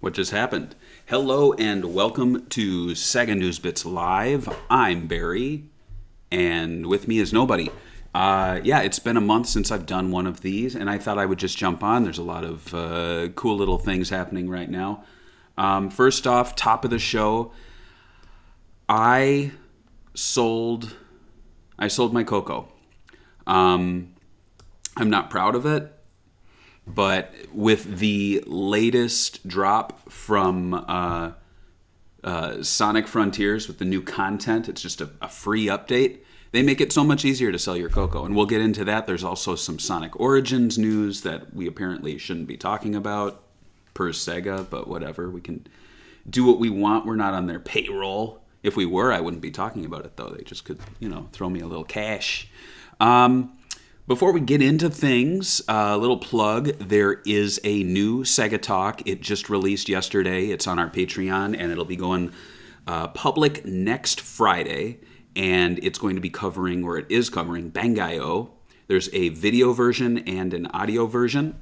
What just happened? Hello and welcome to Sega News Bits Live. I'm Barry, and with me is nobody. It's been a month since I've done one of these, and I thought I would just jump on. There's a lot of cool little things happening right now. First off, top of the show, I sold my Coco. I'm not proud of it. But with the latest drop from Sonic Frontiers with the new content, it's just a free update. They make it so much easier to sell your Coco. And we'll get into that. There's also some Sonic Origins news that we apparently shouldn't be talking about per Sega, but whatever. We can do what we want. We're not on their payroll. If we were, I wouldn't be talking about it, though. They just could, throw me a little cash. Before we get into things, a little plug, there is a new Sega Talk. It just released yesterday. It's on our Patreon, and it'll be going public next Friday. And it's going to be covering, or it is covering, Bang-I-O. There's a video version and an audio version.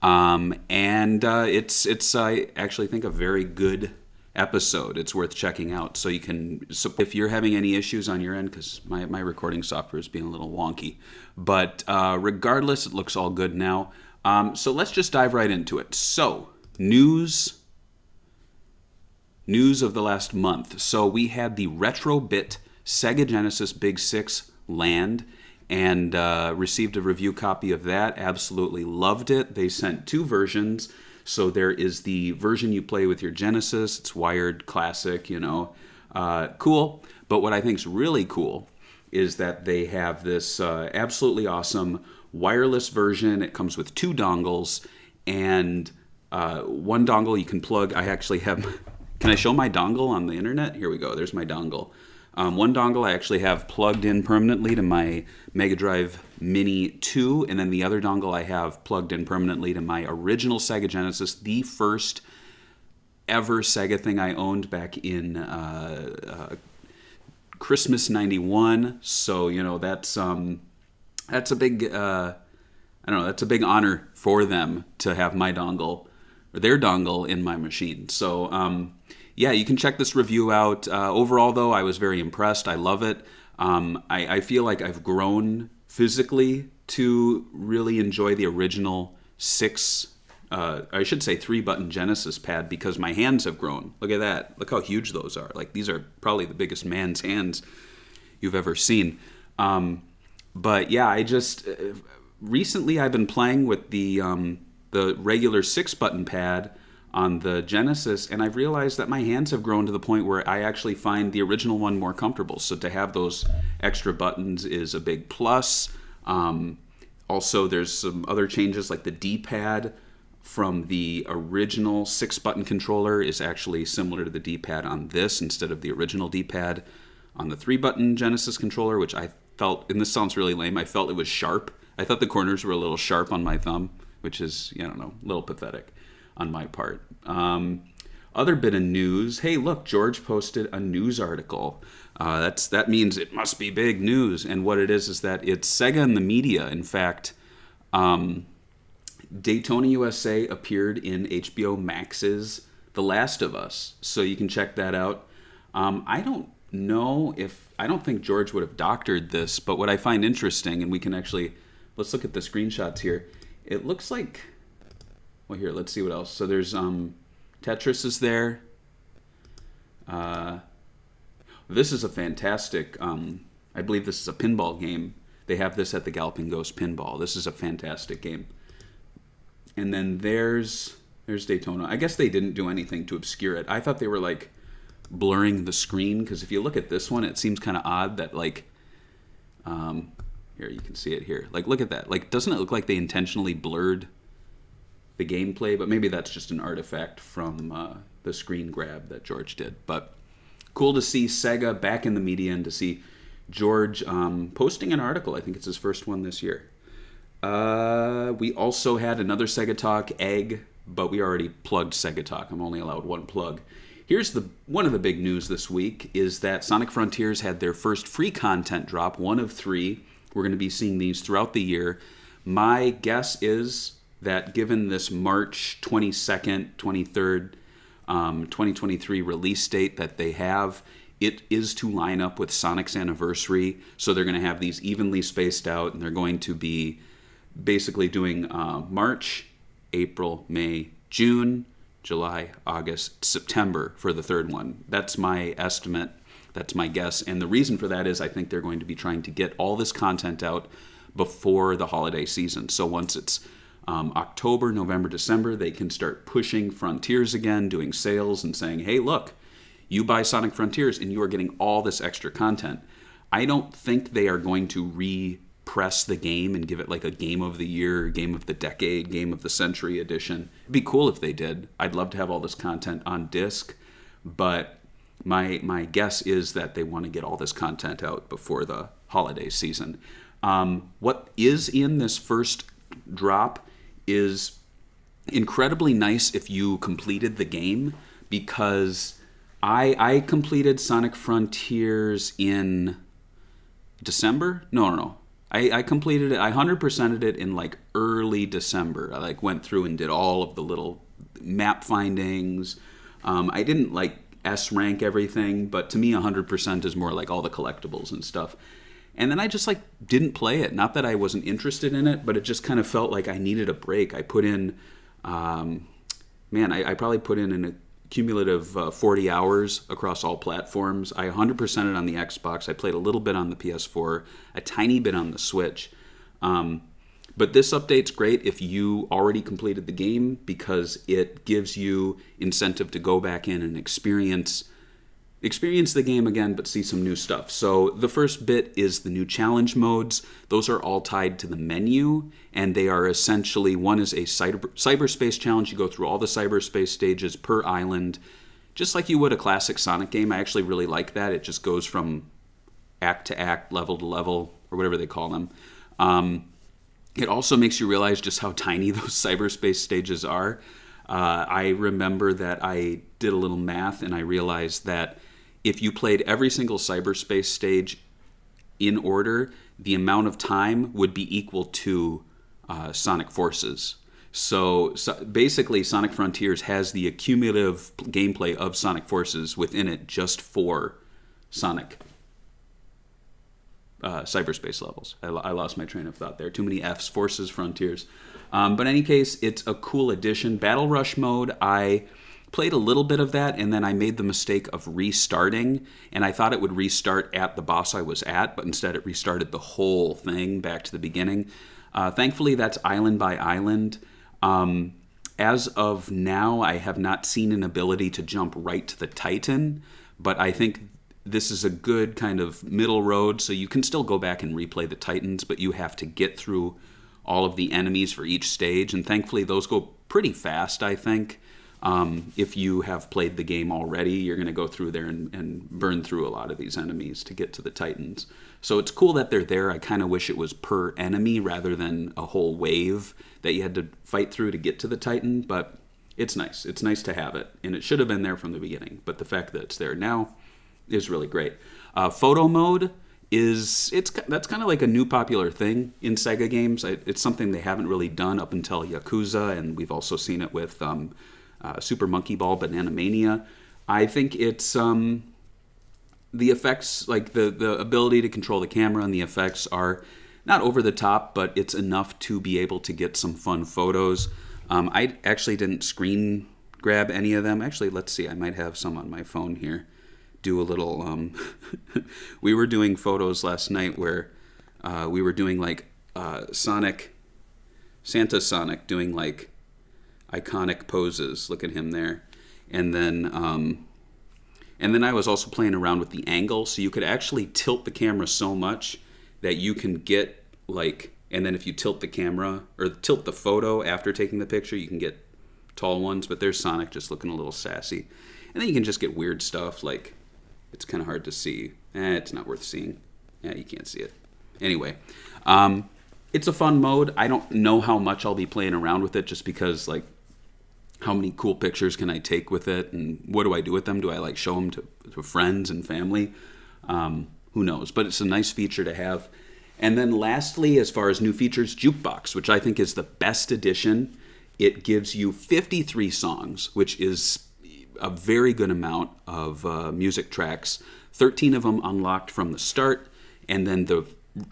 It's I actually think, a very good episode. It's worth checking out. So if you're having any issues on your end, because my recording software is being a little wonky, but regardless, it looks all good now. So let's just dive right into it. So news of the last month. So we had the RetroBit Sega Genesis Big 6 land, and received a review copy of that. Absolutely loved it. They sent two versions. So there is the version you play with your Genesis. It's wired, classic, cool. But what I think is really cool is that they have this absolutely awesome wireless version. It comes with two dongles, and one dongle you can plug. I actually have... Can I show my dongle on the internet? Here we go. There's my dongle. One dongle I actually have plugged in permanently to my Mega Drive Mini 2, and then the other dongle I have plugged in permanently to my original Sega Genesis, the first ever Sega thing I owned back in Christmas '91. So that's a big that's a big honor for them to have my dongle or their dongle in my machine. So you can check this review out. Overall, though, I was very impressed. I love it. I feel like I've grown physically to really enjoy the original three-button Genesis pad, because my hands have grown. Look at that. Look how huge those are. Like, these are probably the biggest man's hands you've ever seen. Recently I've been playing with the regular 6-button pad on the Genesis, and I've realized that my hands have grown to the point where I actually find the original one more comfortable. So to have those extra buttons is a big plus. Also, there's some other changes, like the D-pad from the original 6-button controller is actually similar to the D-pad on this instead of the original D-pad on the 3-button Genesis controller, which I felt, and this sounds really lame, I felt it was sharp. I thought the corners were a little sharp on my thumb, which is, a little pathetic on my part. Other bit of news. Hey, look, George posted a news article. That means it must be big news. And what it is that it's Sega and the media. In fact, Daytona USA appeared in HBO Max's The Last of Us. So you can check that out. I don't think George would have doctored this, but what I find interesting, and we can actually, let's look at the screenshots here. It looks like, well, here, let's see what else. So there's Tetris is there. This is a fantastic, I believe this is a pinball game. They have this at the Galloping Ghost Pinball. This is a fantastic game. And then there's Daytona. I guess they didn't do anything to obscure it. I thought they were like blurring the screen, because if you look at this one, it seems kind of odd that here, you can see it here. Like, look at that. Like, doesn't it look like they intentionally blurred the gameplay? But maybe that's just an artifact from the screen grab that George did. But cool to see Sega back in the media, and to see George posting an article. I think it's his first one this year. We also had another Sega Talk, Egg, but we already plugged Sega Talk. I'm only allowed one plug. Here's one of the big news this week is that Sonic Frontiers had their first free content drop, one of 3. We're going to be seeing these throughout the year. My guess is that given this March 22nd, 23rd, 2023 release date that they have, it is to line up with Sonic's anniversary. So they're going to have these evenly spaced out, and they're going to be basically doing March, April, May, June, July, August, September for the third one. That's my estimate. That's my guess. And the reason for that is I think they're going to be trying to get all this content out before the holiday season. So once it's October, November, December, they can start pushing Frontiers again, doing sales and saying, hey, look, you buy Sonic Frontiers and you are getting all this extra content. I don't think they are going to repress the game and give it like a Game of the Year, Game of the Decade, Game of the Century edition. It'd be cool if they did. I'd love to have all this content on disc, but my guess is that they want to get all this content out before the holiday season. What is in this first drop is incredibly nice if you completed the game, because I completed Sonic Frontiers in December? No. I completed it, I 100%ed it in like early December. I like went through and did all of the little map findings. I didn't like S rank everything, but to me 100% is more like all the collectibles and stuff. And then I just like didn't play it. Not that I wasn't interested in it, but it just kind of felt like I needed a break. I put in, I probably put in a cumulative 40 hours across all platforms. I 100%ed on the Xbox. I played a little bit on the PS4, a tiny bit on the Switch. But this update's great if you already completed the game, because it gives you incentive to go back in and experience the game again, but see some new stuff. So the first bit is the new challenge modes. Those are all tied to the menu, and they are essentially, one is a cyberspace challenge. You go through all the cyberspace stages per island, just like you would a classic Sonic game. I actually really like that. It just goes from act to act, level to level, or whatever they call them. It also makes you realize just how tiny those cyberspace stages are. I remember that I did a little math, and I realized that if you played every single cyberspace stage in order, the amount of time would be equal to Sonic Forces. So basically, Sonic Frontiers has the cumulative gameplay of Sonic Forces within it just for Sonic cyberspace levels. I lost my train of thought there. Too many F's. Forces, Frontiers. But in any case, it's a cool addition. Battle Rush mode, I played a little bit of that, and then I made the mistake of restarting, and I thought it would restart at the boss I was at, but instead it restarted the whole thing back to the beginning. Thankfully, that's island by island. As of now, I have not seen an ability to jump right to the Titan, but I think this is a good kind of middle road, so you can still go back and replay the Titans, but you have to get through all of the enemies for each stage, and thankfully those go pretty fast, I think. If you have played the game already, you're going to go through there and burn through a lot of these enemies to get to the Titans. So it's cool that they're there. I kind of wish it was per enemy rather than a whole wave that you had to fight through to get to the Titan, but it's nice. It's nice to have it, and it should have been there from the beginning, but the fact that it's there now is really great. Photo mode that's kind of like a new popular thing in Sega games. It's something they haven't really done up until Yakuza, and we've also seen it with Super Monkey Ball Banana Mania. I think it's the effects, like the ability to control the camera and the effects are not over the top, but it's enough to be able to get some fun photos. I actually didn't screen grab any of them. Actually, let's see. I might have some on my phone here. Do a little... we were doing photos last night where we were doing like Santa Sonic doing like iconic poses. Look at him there. And then I was also playing around with the angle, so you could actually tilt the camera so much that you can get like, and then if you tilt the camera or tilt the photo after taking the picture, you can get tall ones. But there's Sonic just looking a little sassy. And then you can just get weird stuff like, it's kind of hard to see. It's not worth seeing. Yeah, you can't see it. Anyway, it's a fun mode. I don't know how much I'll be playing around with it, just because like, how many cool pictures can I take with it, and what do I do with them? Do I like show them to friends and family? Who knows? But it's a nice feature to have. And then lastly, as far as new features, Jukebox, which I think is the best addition. It gives you 53 songs, which is a very good amount of music tracks. 13 of them unlocked from the start, and then the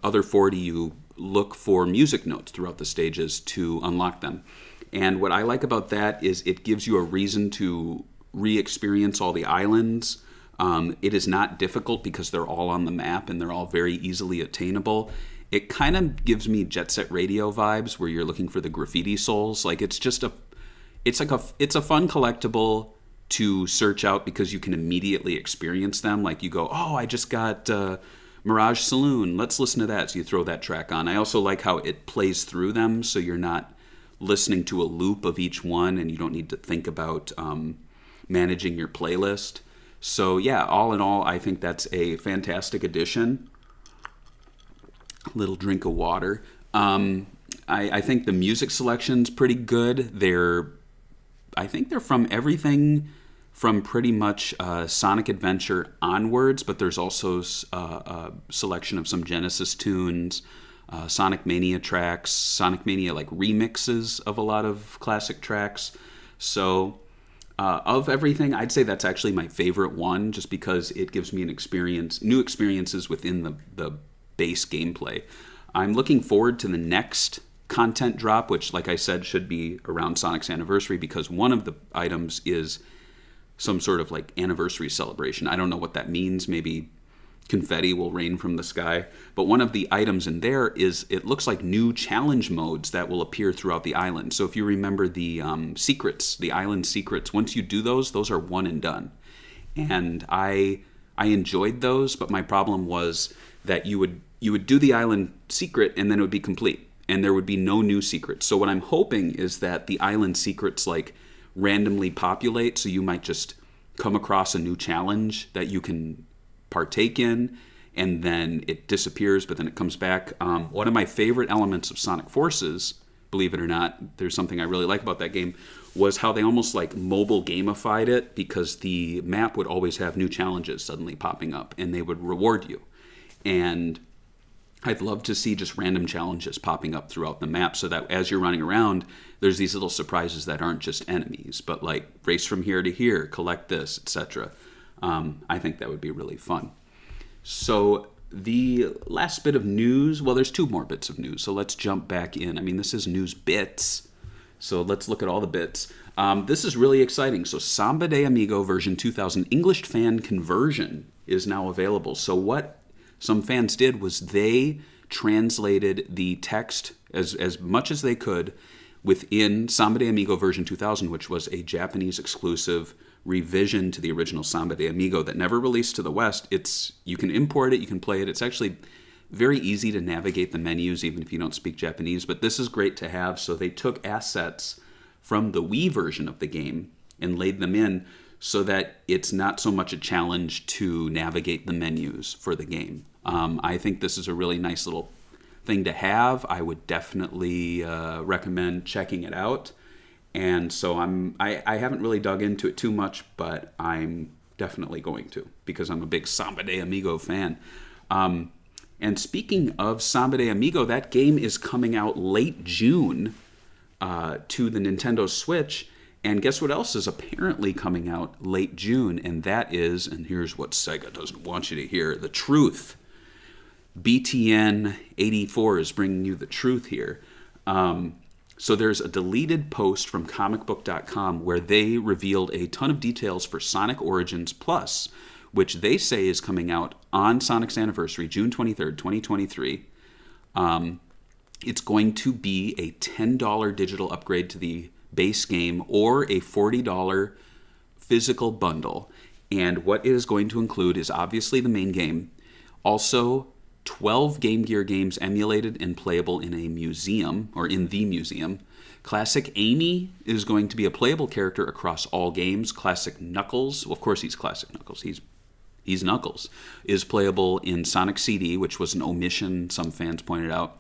other 40 you look for music notes throughout the stages to unlock them. And what I like about that is it gives you a reason to re-experience all the islands. It is not difficult because they're all on the map and they're all very easily attainable. It kind of gives me Jet Set Radio vibes where you're looking for the graffiti souls. Like it's a fun collectible to search out because you can immediately experience them. Like you go, oh, I just got Mirage Saloon. Let's listen to that. So you throw that track on. I also like how it plays through them, so you're not listening to a loop of each one, and you don't need to think about managing your playlist. So yeah, all in all, I think that's a fantastic addition. A little drink of water. I think the music selection's pretty good. I think they're from everything from pretty much Sonic Adventure onwards, but there's also a selection of some Genesis tunes, Sonic Mania tracks, Sonic Mania like remixes of a lot of classic tracks. So of everything, I'd say that's actually my favorite one, just because it gives me new experiences within the base gameplay. I'm looking forward to the next content drop, which, like I said, should be around Sonic's anniversary, because one of the items is some sort of like anniversary celebration. I don't know what that means. Maybe confetti will rain from the sky. But one of the items in there is, it looks like new challenge modes that will appear throughout the island. So if you remember the secrets, the island secrets, once you do those are one and done. And I enjoyed those, but my problem was that you would do the island secret and then it would be complete, and there would be no new secrets. So what I'm hoping is that the island secrets like randomly populate, so you might just come across a new challenge that you can partake in, and then it disappears, but then it comes back. One of my favorite elements of Sonic Forces, believe it or not, there's something I really like about that game, was how they almost like mobile gamified it, because the map would always have new challenges suddenly popping up, and they would reward you. And I'd love to see just random challenges popping up throughout the map, so that as you're running around, there's these little surprises that aren't just enemies, but like race from here to here, collect this, etc. I think that would be really fun. So the last bit of news, well, there's two more bits of news, so let's jump back in. I mean, this is news bits, so let's look at all the bits. This is really exciting. So Samba Amigo version 2000 English fan conversion is now available. So what some fans did was they translated the text as much as they could within Samba Amigo version 2000, which was a Japanese exclusive revision to the original Samba Amigo that never released to the West. You can import it, you can play it. It's actually very easy to navigate the menus even if you don't speak Japanese, but this is great to have. So they took assets from the Wii version of the game and laid them in so that it's not so much a challenge to navigate the menus for the game. I think this is a really nice little thing to have. I would definitely recommend checking it out. And so I haven't really dug into it too much, but I'm definitely going to, because I'm a big Samba Amigo fan. And speaking of Samba Amigo, that game is coming out late June to the Nintendo Switch. And guess what else is apparently coming out late June? And that is, and here's what Sega doesn't want you to hear, the truth. BTN 84 is bringing you the truth here. So there's a deleted post from comicbook.com where they revealed a ton of details for Sonic Origins Plus, which they say is coming out on Sonic's anniversary, June 23rd, 2023. It's going to be a $10 digital upgrade to the base game or a $40 physical bundle. And what it is going to include is obviously the main game, also 12 Game Gear games emulated and playable in a museum, or in the museum. Classic Amy is going to be a playable character across all games. Classic Knuckles, well, of course he's Classic Knuckles, he's Knuckles, is playable in Sonic CD, which was an omission, some fans pointed out.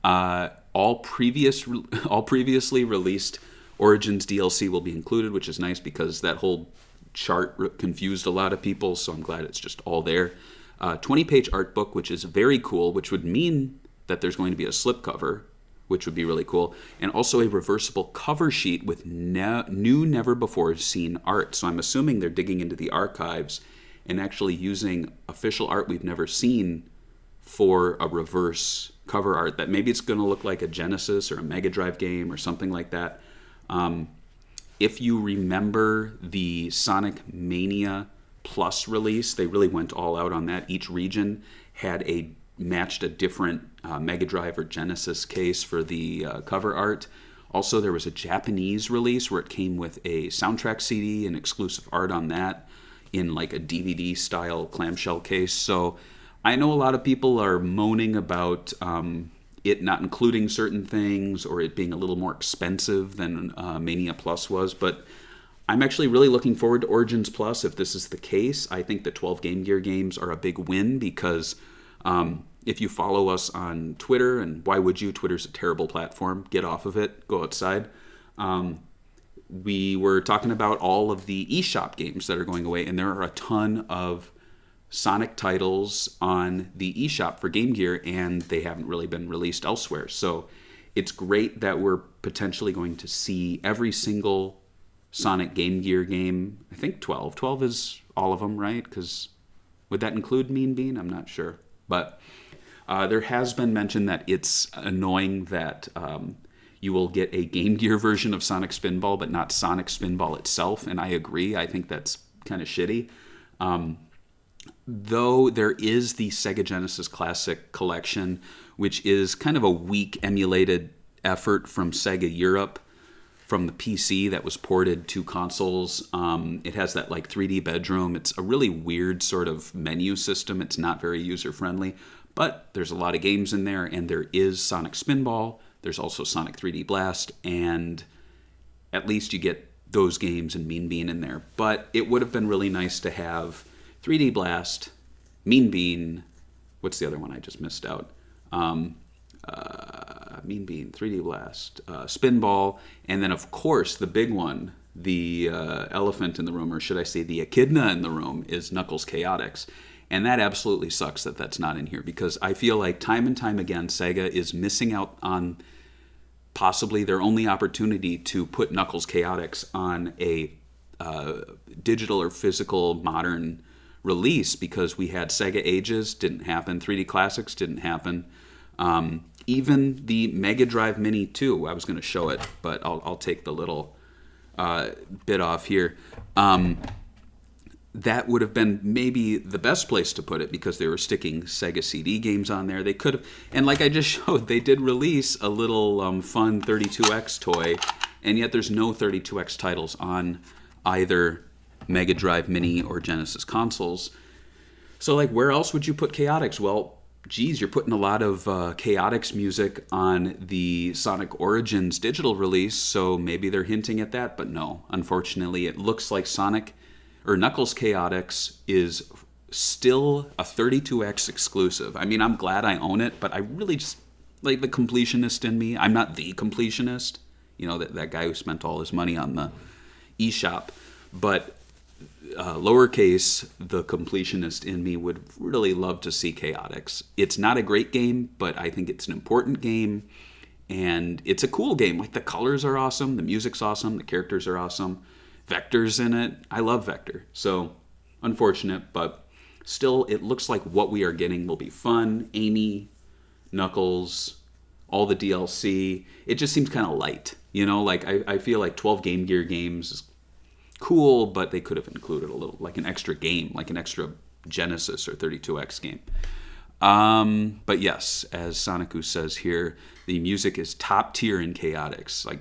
All previously released Origins DLC will be included, which is nice because that whole chart confused a lot of people, so I'm glad it's just all there. 20-page art book, which is very cool, which would mean that there's going to be a slipcover, which would be really cool, and also a reversible cover sheet with new, never-before-seen art. So I'm assuming they're digging into the archives and actually using official art we've never seen for a reverse cover art. That maybe it's going to look like a Genesis or a Mega Drive game or something like that. If you remember the Sonic Mania Plus release, they really went all out on that. Each region had matched a different Mega Drive or Genesis case for the cover art. Also, there was a Japanese release where it came with a soundtrack CD and exclusive art on that in like a DVD style clamshell case. So I know a lot of people are moaning about it not including certain things or it being a little more expensive than Mania Plus was, but I'm actually really looking forward to Origins Plus if this is the case. I think the 12 Game Gear games are a big win because if you follow us on Twitter, and why would you? Twitter's a terrible platform. Get off of it. Go outside. We were talking about all of the eShop games that are going away, and there are a ton of Sonic titles on the eShop for Game Gear, and they haven't really been released elsewhere. So it's great that we're potentially going to see every single Sonic Game Gear game. I think 12. 12 is all of them, right? Because would that include Mean Bean? I'm not sure. But there has been mention that it's annoying that you will get a Game Gear version of Sonic Spinball, but not Sonic Spinball itself. And I agree. I think that's kind of shitty. Though there is the Sega Genesis Classic Collection, which is kind of a weak emulated effort from Sega Europe, from the PC that was ported to consoles. It has that like 3D bedroom. It's a really weird sort of menu system. It's not very user-friendly, but there's a lot of games in there, and there is Sonic Spinball. There's also Sonic 3D Blast, and at least you get those games and Mean Bean in there. But it would have been really nice to have 3D Blast, Mean Bean, what's the other one I just missed out? Mean Bean, 3D Blast, Spinball, and then of course the big one, the elephant in the room, or should I say the echidna in the room, is Knuckles Chaotix. And that absolutely sucks that that's not in here, because I feel like time and time again Sega is missing out on possibly their only opportunity to put Knuckles Chaotix on a digital or physical modern release, because we had Sega Ages, didn't happen, 3D Classics didn't happen. Even the Mega Drive Mini 2, I was going to show it, but I'll take the little bit off here. That would have been maybe the best place to put it, because they were sticking Sega CD games on there. They could have, and like I just showed, they did release a little fun 32X toy, and yet there's no 32X titles on either Mega Drive Mini or Genesis consoles. So like, where else would you put Chaotix? Well, geez, you're putting a lot of Chaotix music on the Sonic Origins digital release, so maybe they're hinting at that, but no. Unfortunately, it looks like Knuckles Chaotix is still a 32X exclusive. I mean, I'm glad I own it, but I really just, like the completionist in me, I'm not the completionist, you know, that guy who spent all his money on the eShop, but lowercase, the completionist in me would really love to see Chaotix. It's not a great game, but I think it's an important game, and it's a cool game. Like, the colors are awesome, the music's awesome, the characters are awesome, Vector's in it. I love Vector. So, unfortunate, but still, it looks like what we are getting will be fun. Amy, Knuckles, all the DLC. It just seems kind of light, you know? Like, I feel like 12 Game Gear games is cool, but they could have included a little, like an extra game, like an extra Genesis or 32X game. But yes, as Sonicu says here, the music is top tier in Chaotix. Like,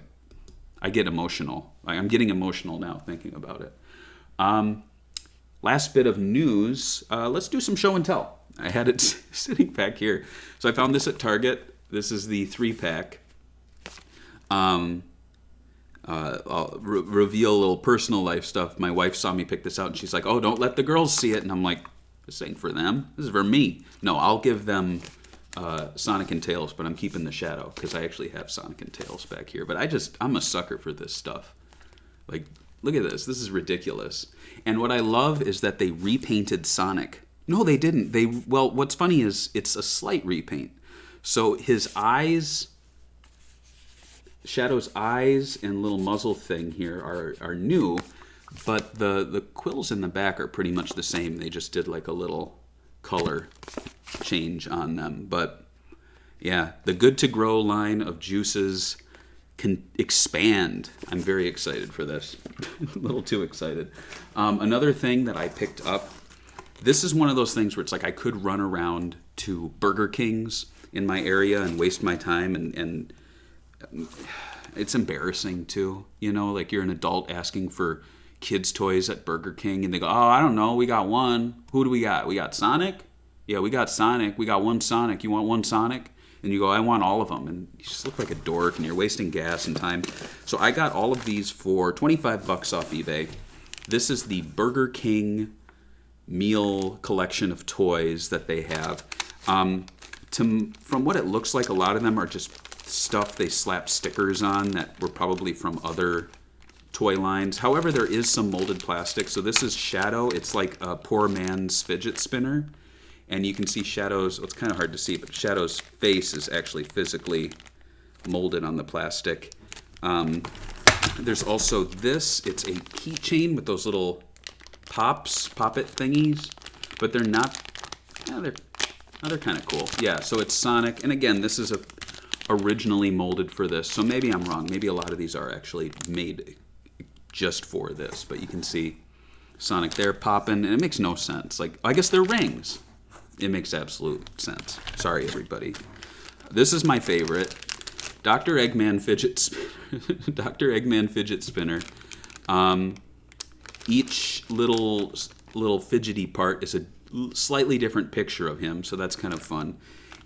I get emotional. I'm getting emotional now thinking about it. Last bit of news. Let's do some show and tell. I had it sitting back here. So I found this at Target. This is the 3-pack. I'll reveal a little personal life stuff. My wife saw me pick this out, and she's like, "Oh, don't let the girls see it." And I'm like, "This ain't for them. This is for me." No, I'll give them Sonic and Tails, but I'm keeping the Shadow, because I actually have Sonic and Tails back here. But I'm a sucker for this stuff. Like, look at this. This is ridiculous. And what I love is that they repainted Sonic. No, they didn't. Well, what's funny is it's a slight repaint. So his eyes, Shadow's eyes and little muzzle thing here are new, but the quills in the back are pretty much the same. They just did like a little color change on them. But yeah, the Good to Grow line of juices can expand. I'm very excited for this. A little too excited. Another thing that I picked up, this is one of those things where it's like I could run around to Burger King's in my area and waste my time, and it's embarrassing too. You know, like you're an adult asking for kids' toys at Burger King, and they go, "Oh, I don't know, we got one. Who do we got? We got Sonic? Yeah, we got Sonic. We got one Sonic. You want one Sonic?" And you go, "I want all of them." And you just look like a dork, and you're wasting gas and time. So I got all of these for $25 off eBay. This is the Burger King meal collection of toys that they have. From what it looks like, a lot of them are just stuff they slap stickers on that were probably from other toy lines. However, there is some molded plastic. So this is Shadow. It's like a poor man's fidget spinner. And you can see Shadow's, well, it's kind of hard to see, but Shadow's face is actually physically molded on the plastic. There's also this. It's a keychain with those little pop-it thingies, but they're not, they're kind of cool. Yeah, so it's Sonic. And again, this is originally molded for this. So maybe I'm wrong. Maybe a lot of these are actually made just for this. But you can see Sonic there popping, and it makes no sense. Like, I guess they're rings. It makes absolute sense. Sorry, everybody. This is my favorite. Dr. Eggman fidget spinner. Dr. Eggman fidget spinner. Each little fidgety part is a slightly different picture of him, so that's kind of fun.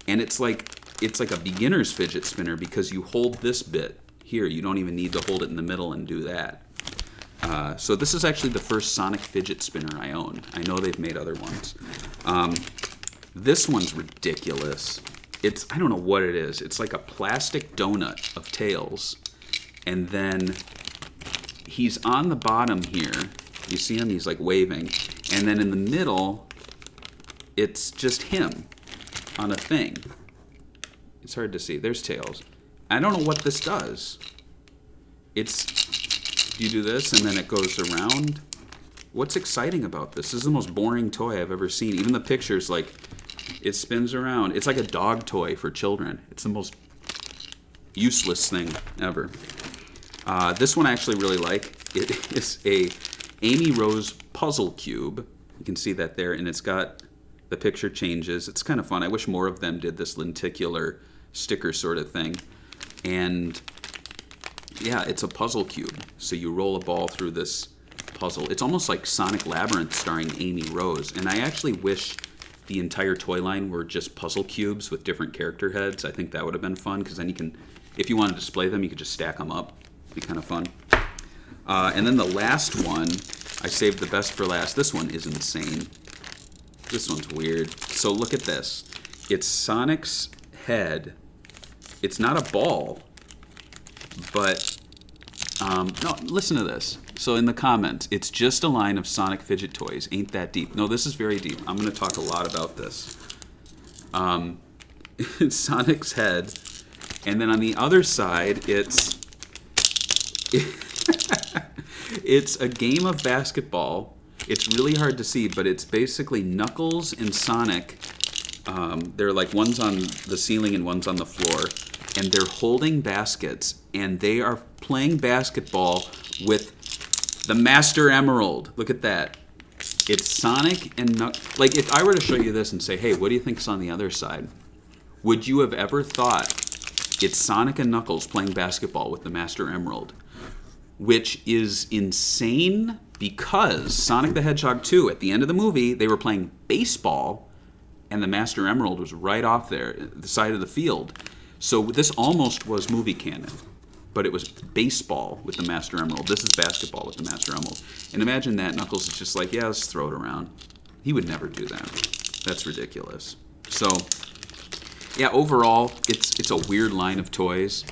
And it's like a beginner's fidget spinner because you hold this bit here. You don't even need to hold it in the middle and do that. So this is actually the first Sonic fidget spinner I own. I know they've made other ones. This one's ridiculous. I don't know what it is. It's like a plastic donut of Tails. And then he's on the bottom here. You see him? He's like waving. And then in the middle, it's just him on a thing. It's hard to see. There's Tails. I don't know what this does. You do this and then it goes around. What's exciting about this? This is the most boring toy I've ever seen. Even the pictures, like, it spins around. It's like a dog toy for children. It's the most useless thing ever. This one I actually really like. It is a Amy Rose puzzle cube. You can see that there, and it's got the picture changes. It's kind of fun. I wish more of them did this lenticular sticker sort of thing. And yeah, it's a puzzle cube. So you roll a ball through this puzzle. It's almost like Sonic Labyrinth starring Amy Rose. And I actually wish the entire toy line were just puzzle cubes with different character heads. I think that would have been fun, because then you can, if you want to display them, you could just stack them up. It'd be kind of fun. And then the last one, I saved the best for last. This one is insane. This one's weird. So look at this. It's Sonic's head. It's not a ball, but no, listen to this. So in the comments, it's just a line of Sonic fidget toys. Ain't that deep? No, this is very deep. I'm going to talk a lot about this. It's Sonic's head, and then on the other side, it's it's a game of basketball. It's really hard to see, but it's basically Knuckles and Sonic. They're like, one's on the ceiling and one's on the floor, and they're holding baskets, and they are playing basketball with the Master Emerald. Look at that. It's Sonic and Knuckles. Like, if I were to show you this and say, hey, what do you think's on the other side? Would you have ever thought it's Sonic and Knuckles playing basketball with the Master Emerald? Which is insane, because Sonic the Hedgehog 2, at the end of the movie, they were playing baseball, and the Master Emerald was right off there, at the side of the field. So this almost was movie canon, but it was baseball with the Master Emerald. This is basketball with the Master Emerald. And imagine that. Knuckles is just like, yeah, let's throw it around. He would never do that. That's ridiculous. So, yeah, overall, it's a weird line of toys.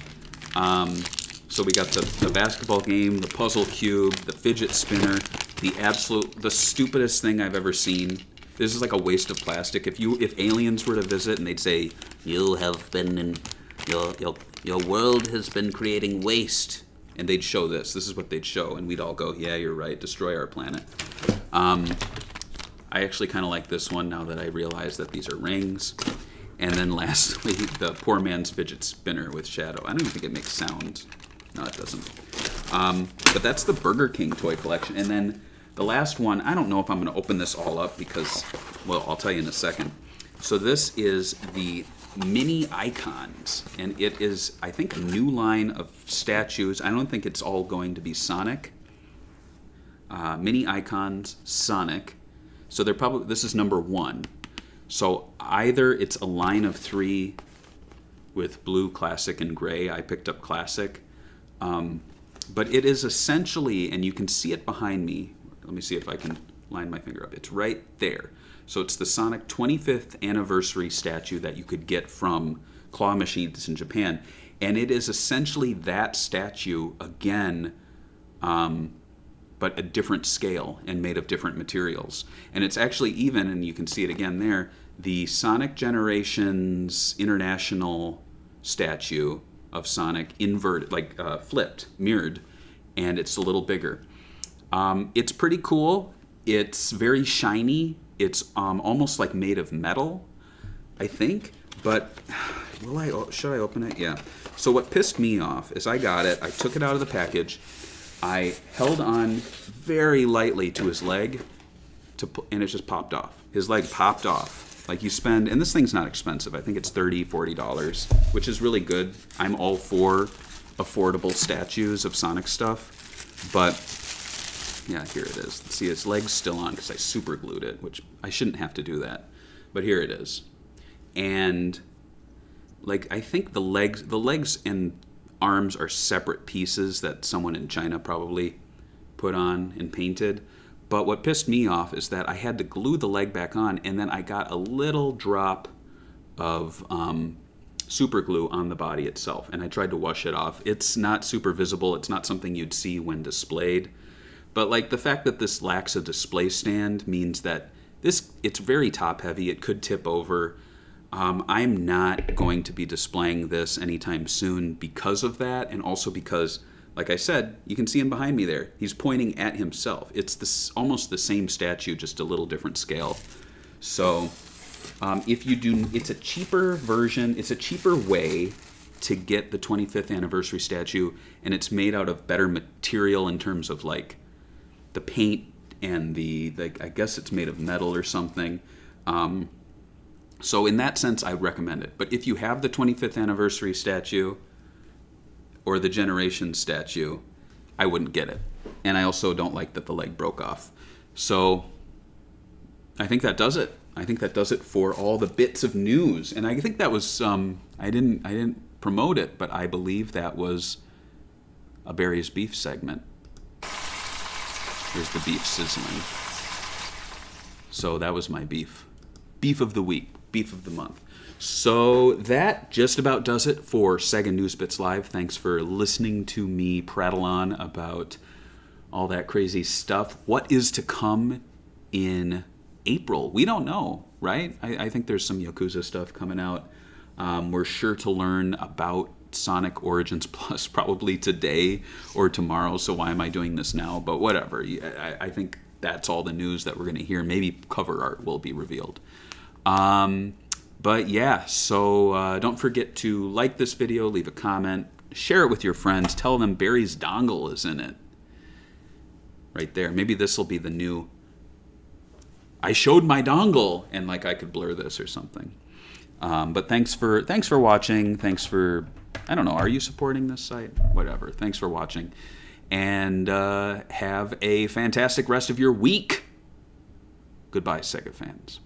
So we got the basketball game, the puzzle cube, the fidget spinner, the stupidest thing I've ever seen. This is like a waste of plastic. If aliens were to visit and they'd say, "You have been in your world has been creating waste," and they'd show this. This is what they'd show, and we'd all go, "Yeah, you're right. Destroy our planet." I actually kind of like this one now that I realize that these are rings. And then lastly, the poor man's fidget spinner with shadow. I don't even think it makes sounds. No, it doesn't. But that's the Burger King toy collection. And then the last one, I don't know if I'm going to open this all up because, well, I'll tell you in a second. So this is the Mini Icons. And it is, I think, a new line of statues. I don't think it's all going to be Sonic. Mini Icons, Sonic. So they're probably, this is number 1. So either it's a line of 3 with blue, classic, and gray. I picked up classic. But it is essentially, and you can see it behind me. Let me see if I can line my finger up. It's right there. So it's the Sonic 25th anniversary statue that you could get from claw machines in Japan. And it is essentially that statue again, but a different scale and made of different materials. And it's actually even, and you can see it again there, the Sonic Generations International statue of Sonic inverted, like flipped, mirrored, and it's a little bigger. It's pretty cool. It's very shiny. It's almost like made of metal, I think. But should I open it? Yeah. So what pissed me off is I got it. I took it out of the package. I held on very lightly to his leg, and it just popped off. His leg popped off. Like you spend, and this thing's not expensive. I think it's $30, $40, which is really good. I'm all for affordable statues of Sonic stuff. But, yeah, here it is. See, his leg's still on because I super glued it, which I shouldn't have to do that. But here it is. And, like, I think the legs and arms are separate pieces that someone in China probably put on and painted. But what pissed me off is that I had to glue the leg back on, and then I got a little drop of super glue on the body itself, and I tried to wash it off. It's not super visible. It's not something you'd see when displayed. But like the fact that this lacks a display stand means that it's very top heavy. It could tip over. I'm not going to be displaying this anytime soon because of that, and also because, like I said, you can see him behind me there. He's pointing at himself. It's almost the same statue, just a little different scale. So if you do, it's a cheaper version. It's a cheaper way to get the 25th anniversary statue, and it's made out of better material in terms of like the paint and I guess it's made of metal or something. So in that sense, I recommend it. But if you have the 25th anniversary statue or the Generation statue, I wouldn't get it. And I also don't like that the leg broke off. So I think that does it. I think that does it for all the bits of news. And I think that was I didn't promote it, but I believe that was a Barry's Beef segment. Here's the beef sizzling. So that was my beef. Beef of the week. Beef of the month. So that just about does it for Sega News Bits Live. Thanks for listening to me prattle on about all that crazy stuff. What is to come in April? We don't know, right? I think there's some Yakuza stuff coming out. We're sure to learn about Sonic Origins Plus probably today or tomorrow, so why am I doing this now? But whatever. I think that's all the news that we're going to hear. Maybe cover art will be revealed. But yeah, so don't forget to like this video, leave a comment, share it with your friends, tell them Barry's dongle is in it. Right there. Maybe this will be the new, I showed my dongle, and like I could blur this or something. But thanks for watching. Thanks for, I don't know, are you supporting this site? Whatever. Thanks for watching. And have a fantastic rest of your week. Goodbye, Sega fans.